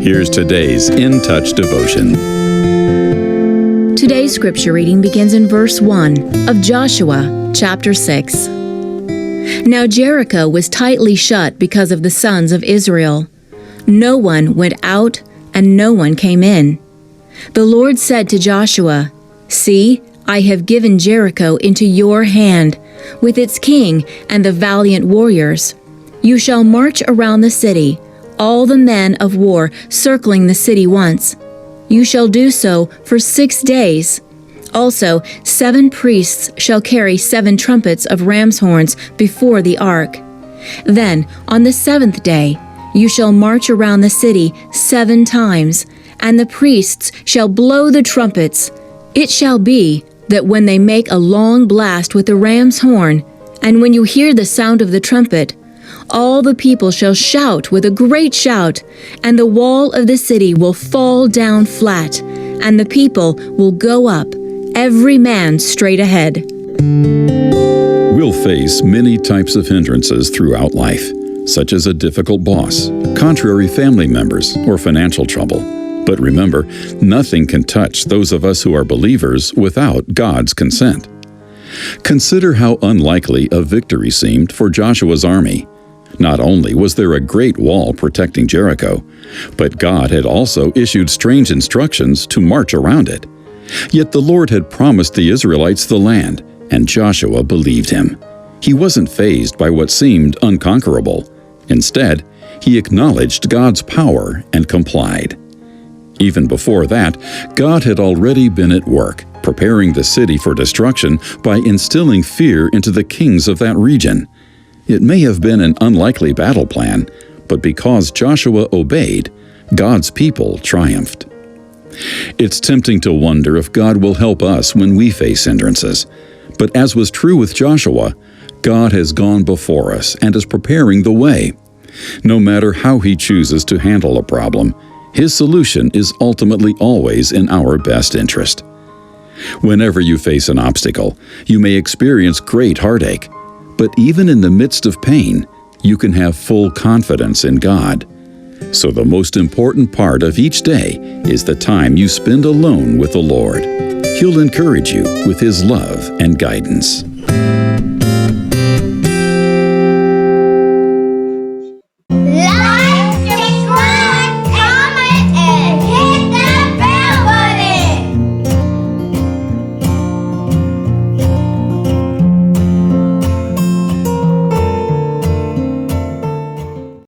Here's today's In Touch devotion. Today's scripture reading begins in verse 1 of Joshua, chapter 6. Now Jericho was tightly shut because of the sons of Israel. No one went out and no one came in. The Lord said to Joshua, "See, I have given Jericho into your hand, with its king and the valiant warriors. You shall march around the city, all the men of war circling the city once. You shall do so for 6 days. Also, 7 priests shall carry 7 trumpets of ram's horns before the ark. Then, on the 7th day, you shall march around the city 7 times, and the priests shall blow the trumpets. It shall be that when they make a long blast with the ram's horn, and when you hear the sound of the trumpet, all the people shall shout with a great shout, and the wall of the city will fall down flat, and the people will go up, every man straight ahead." We'll face many types of hindrances throughout life, such as a difficult boss, contrary family members, or financial trouble. But remember, nothing can touch those of us who are believers without God's consent. Consider how unlikely a victory seemed for Joshua's army. Not only was there a great wall protecting Jericho, but God had also issued strange instructions to march around it. Yet the Lord had promised the Israelites the land, and Joshua believed him. He wasn't fazed by what seemed unconquerable. Instead, he acknowledged God's power and complied. Even before that, God had already been at work, preparing the city for destruction by instilling fear into the kings of that region. It may have been an unlikely battle plan, but because Joshua obeyed, God's people triumphed. It's tempting to wonder if God will help us when we face hindrances. But as was true with Joshua, God has gone before us and is preparing the way. No matter how He chooses to handle a problem, His solution is ultimately always in our best interest. Whenever you face an obstacle, you may experience great heartache. But even in the midst of pain, you can have full confidence in God. So the most important part of each day is the time you spend alone with the Lord. He'll encourage you with His love and guidance.